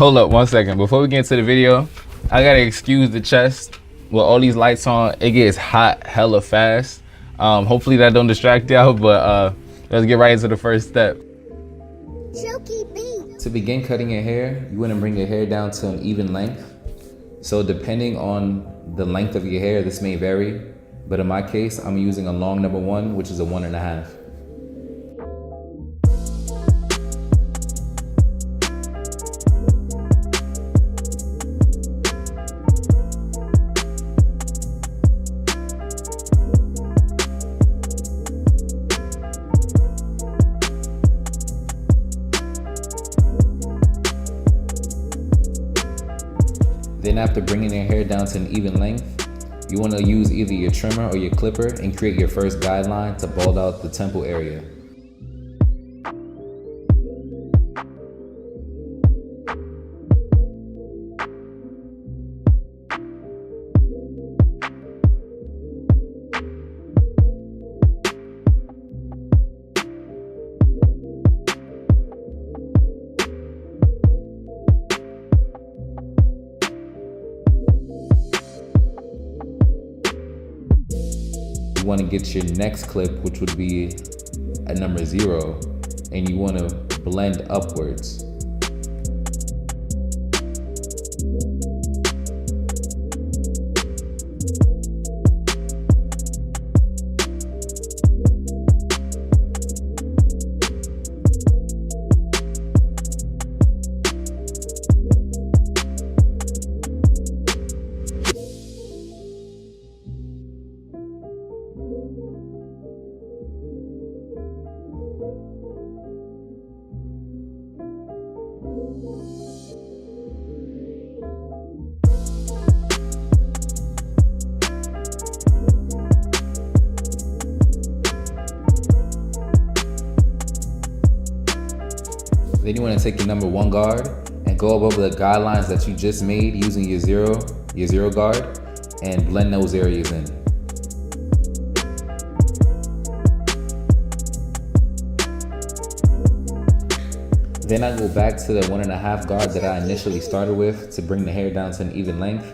Hold up 1 second. Before we get into the video, I gotta excuse the chest. With all these lights on, it gets hot hella fast. Hopefully that don't distract y'all, but let's get right into the first step. Chuki B. To begin cutting your hair, you want to bring your hair down to an even length. So depending on the length of your hair, this may vary, but in my case, I'm using a long number 1, which is a 1.5. Then after bringing your hair down to an even length, you want to use either your trimmer or your clipper and create your first guideline to bald out the temple area. You want to get your next clip, which would be a number 0, and you want to blend upwards. Then you want to take your number 1 guard and go above the guidelines that you just made using your zero guard and blend those areas in. Then I go back to the 1.5 guard that I initially started with to bring the hair down to an even length.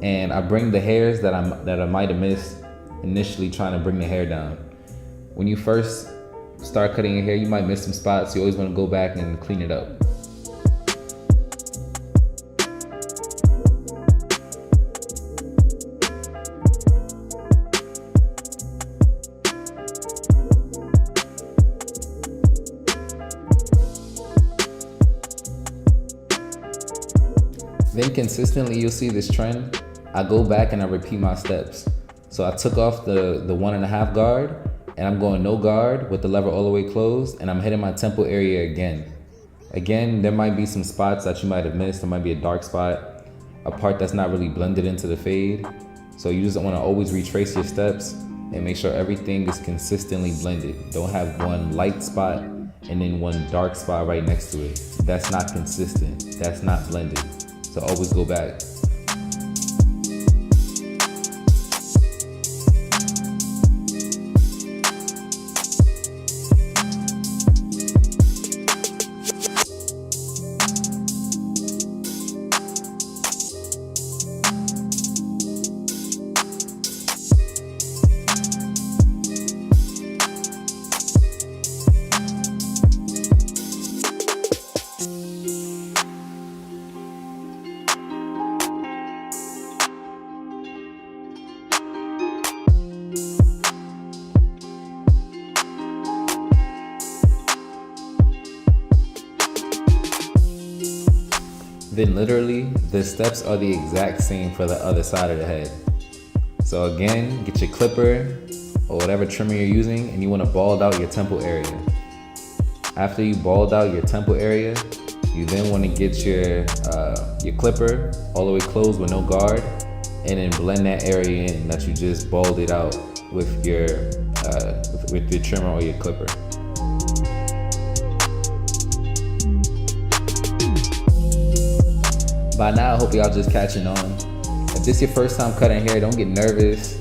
And I bring the hairs that I might have missed initially trying to bring the hair down. When you first start cutting your hair, you might miss some spots. You always want to go back and clean it up. Then consistently you'll see this trend. I go back and I repeat my steps. So I took off the 1.5 guard, and I'm going no guard with the lever all the way closed, and I'm hitting my temple area again. Again, there might be some spots that you might have missed. There might be a dark spot, a part that's not really blended into the fade. So you just want to always retrace your steps and make sure everything is consistently blended. Don't have one light spot and then one dark spot right next to it. That's not consistent. That's not blended. So always go back. Then literally, the steps are the exact same for the other side of the head. So again, get your clipper or whatever trimmer you're using, and you want to bald out your temple area. After you bald out your temple area, you then want to get your clipper all the way closed with no guard, and then blend that area in that you just balded out with your trimmer or your clipper. By now, I hope y'all just catching on. If this is your first time cutting hair, don't get nervous.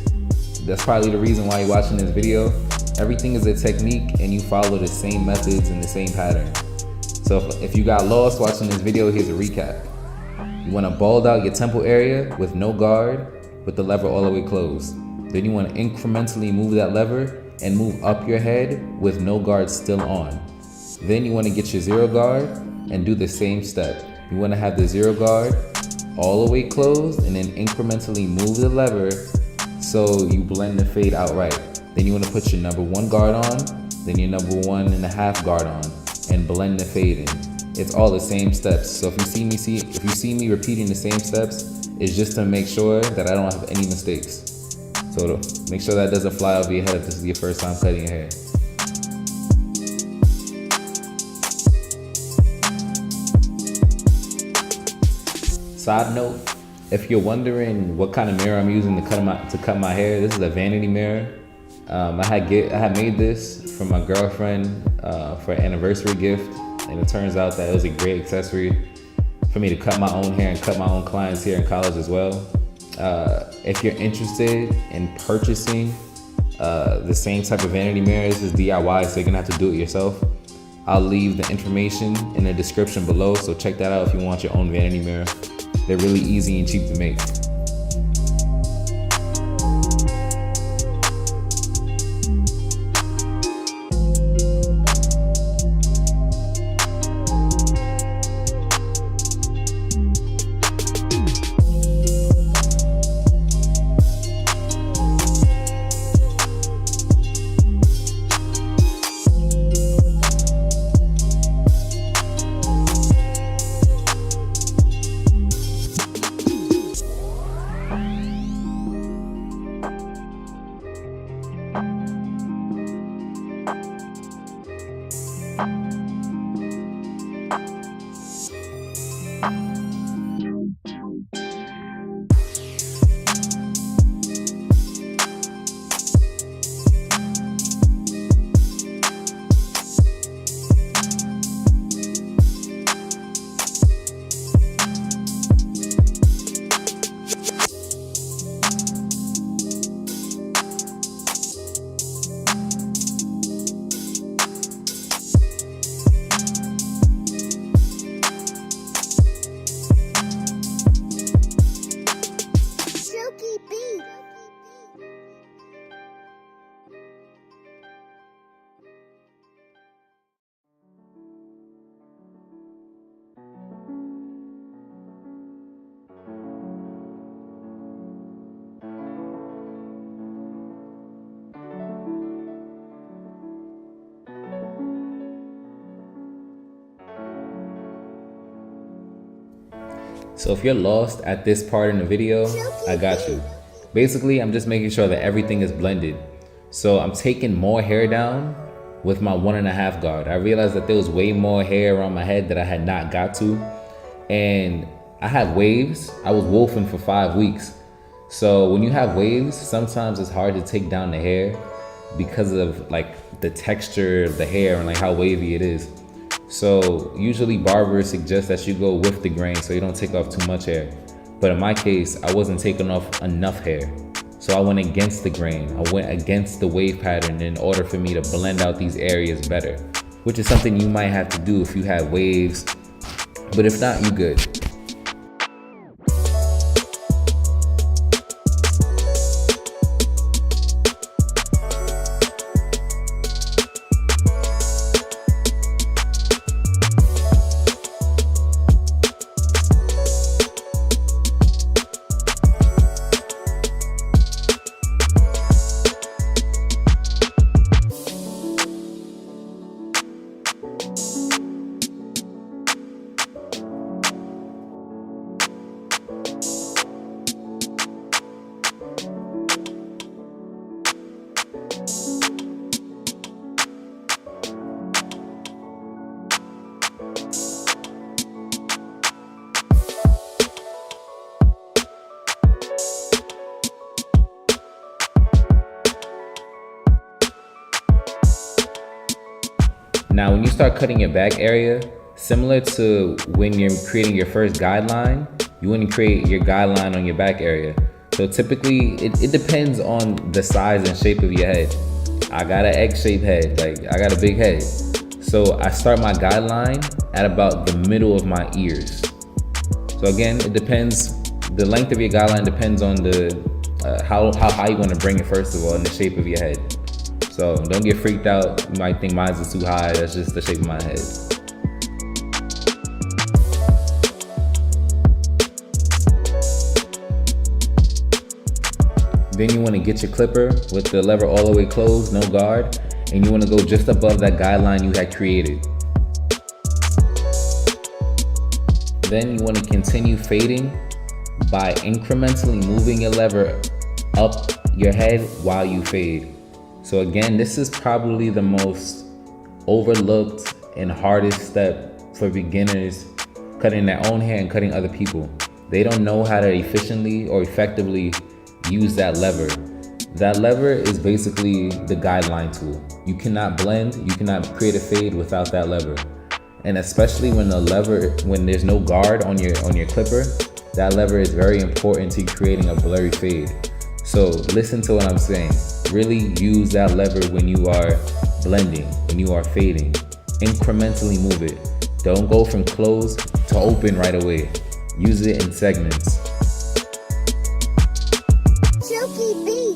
That's probably the reason why you're watching this video. Everything is a technique and you follow the same methods and the same pattern. So So if you got lost watching this video, here's a recap. You want to bald out your temple area with no guard, with the lever all the way closed. Then you want to incrementally move that lever and move up your head with no guard still on. Then you want to get your zero guard and do the same step. You want to have the zero guard all the way closed and then incrementally move the lever so you blend the fade out right. Then you want to put your number 1 guard on, then your number 1.5 guard on, and blend the fade in. It's all the same steps. So if you see me repeating the same steps, it's just to make sure that I don't have any mistakes. So to make sure that doesn't fly over your head if this is your first time cutting your hair. Side note, if you're wondering what kind of mirror I'm using to cut my hair, this is a Vanity mirror. I had made this for my girlfriend for an anniversary gift, and it turns out that it was a great accessory for me to cut my own hair and cut my own clients here in college as well. If you're interested in purchasing the same type of vanity mirror, this is DIY, so you're gonna have to do it yourself. I'll leave the information in the description below, so check that out if you want your own vanity mirror. They're really easy and cheap to make. Chuki beat. So if you're lost at this part in the video, I got you. Basically, I'm just making sure that everything is blended. So I'm taking more hair down with my 1.5 guard. I realized that there was way more hair around my head that I had not got to. And I had waves. I was wolfing for 5 weeks. So when you have waves, sometimes it's hard to take down the hair because of like the texture of the hair and like how wavy it is. So usually barbers suggest that you go with the grain so you don't take off too much hair. But in my case, I wasn't taking off enough hair. So I went against the grain. I went against the wave pattern in order for me to blend out these areas better, which is something you might have to do if you have waves. But if not, you good. Now, when you start cutting your back area, similar to when you're creating your first guideline, you want to create your guideline on your back area. So typically, it depends on the size and shape of your head. I got an egg-shaped head, like I got a big head. So I start my guideline at about the middle of my ears. So again, it depends, the length of your guideline depends on the how high you want to bring it, first of all, and the shape of your head. So don't get freaked out. You might think mine is too high. That's just the shape of my head. Then you want to get your clipper with the lever all the way closed, no guard, and you want to go just above that guideline you had created. Then you want to continue fading by incrementally moving your lever up your head while you fade. So again, this is probably the most overlooked and hardest step for beginners cutting their own hair and cutting other people. They don't know how to efficiently or effectively use that lever. That lever is basically the guideline tool. You cannot blend, you cannot create a fade without that lever. And especially when there's no guard on your clipper, that lever is very important to creating a blurry fade. So listen to what I'm saying. Really use that lever when you are blending, when you are fading. Incrementally move it. Don't go from closed to open right away. Use it in segments. Chuki beat.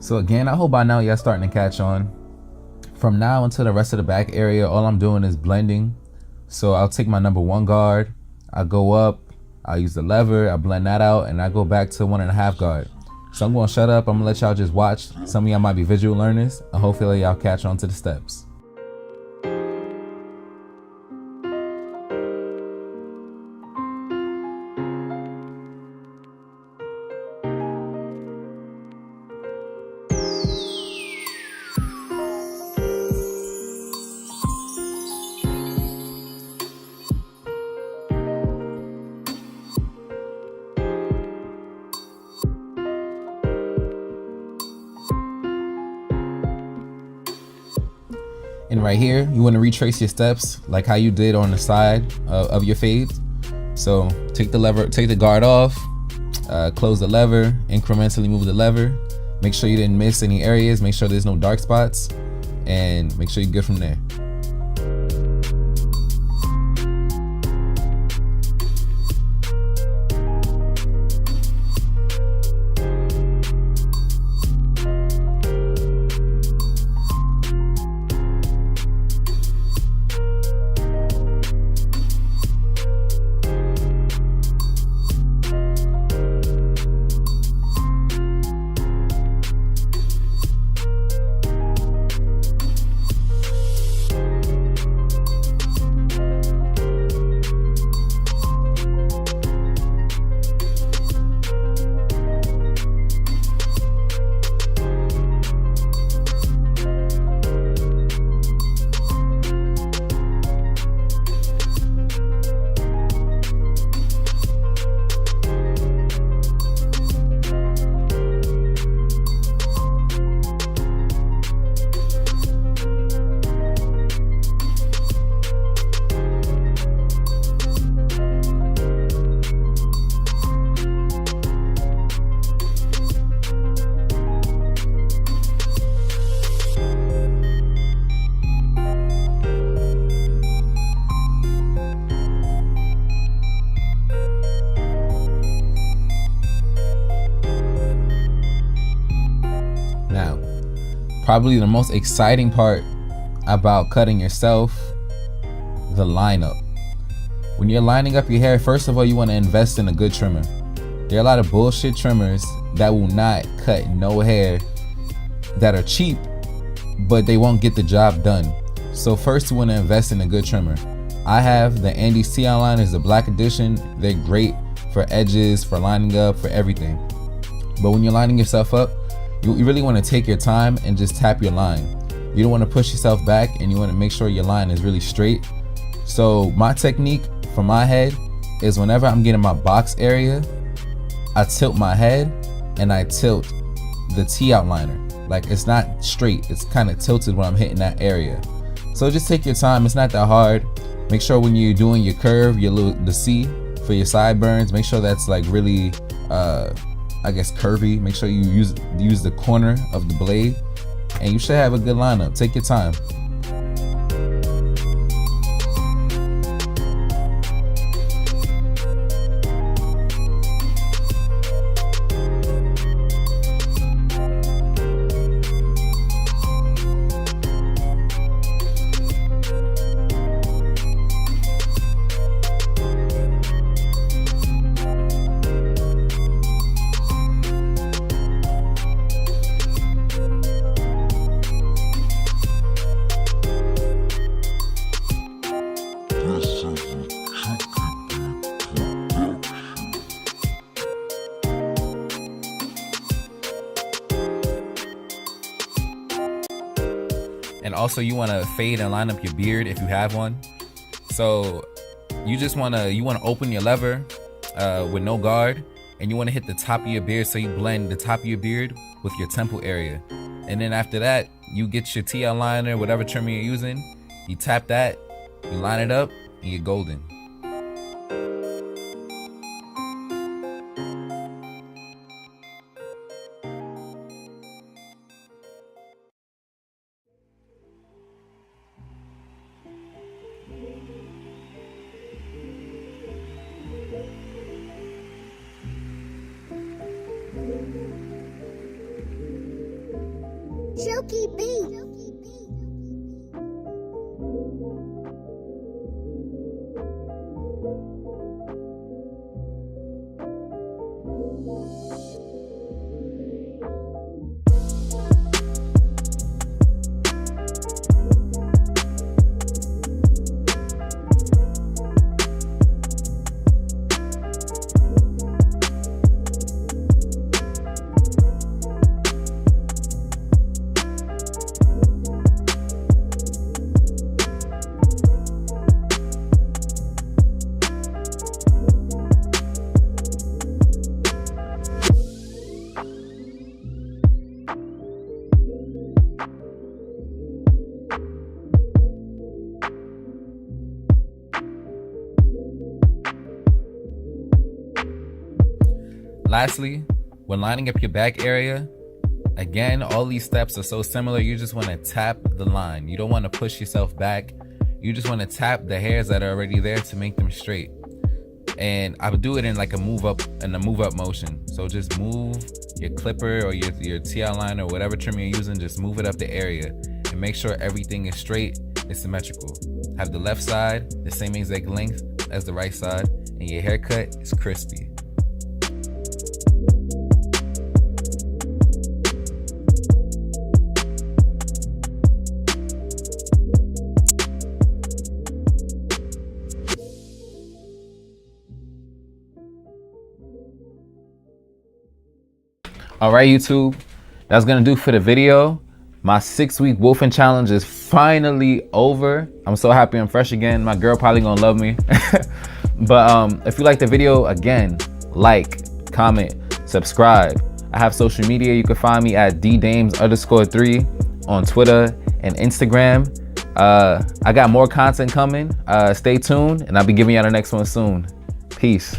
So again, I hope by now y'all starting to catch on. From now until the rest of the back area, all I'm doing is blending. So I'll take my number 1 guard, I go up, I'll use the lever, I blend that out, and I go back to 1.5 guard. So I'm gonna shut up, I'm gonna let y'all just watch. Some of y'all might be visual learners, and hopefully y'all catch on to the steps. And right here, you want to retrace your steps like how you did on the side of your fades. So take the guard off, close the lever, incrementally move the lever. Make sure you didn't miss any areas. Make sure there's no dark spots, and make sure you're good from there. Probably the most exciting part about cutting yourself, the lineup. When you're lining up your hair, first of all, you want to invest in a good trimmer. There are a lot of bullshit trimmers that will not cut no hair, that are cheap, but they won't get the job done. So first you want to invest in a good trimmer. I have the Andy's T-On liners, the black edition. They're great for edges, for lining up, for everything. But when you're lining yourself up, you really want to take your time and just tap your line. You don't want to push yourself back, and you want to make sure your line is really straight. So my technique for my head is whenever I'm getting my box area, I tilt my head and I tilt the T outliner. Like, it's not straight, it's kind of tilted when I'm hitting that area. So just take your time, it's not that hard. Make sure when you're doing your curve, the C for your sideburns, make sure that's like really, I guess curvy. Make sure you use the corner of the blade, and you should have a good lineup. Take your time. And also you want to fade and line up your beard if you have one. So you want to open your lever with no guard, and you want to hit the top of your beard, so you blend the top of your beard with your temple area. And then after that, you get your TL liner, whatever trimmer you're using, you tap that, you line it up, and you're golden. Chuki B. Lastly, when lining up your back area, again, all these steps are so similar. You just want to tap the line. You don't want to push yourself back. You just want to tap the hairs that are already there to make them straight. And I would do it in like a move up motion. So just move your clipper or your TL line or whatever trim you're using, just move it up the area and make sure everything is straight and symmetrical. Have the left side the same exact length as the right side, and your haircut is crispy. All right, YouTube, that's gonna do for the video. My 6-week wolfing challenge is finally over. I'm so happy I'm fresh again. My girl probably gonna love me. But if you like the video, again, like, comment, subscribe. I have social media. You can find me at ddames_3 on Twitter and Instagram. I got more content coming. Stay tuned, and I'll be giving you the next one soon. Peace.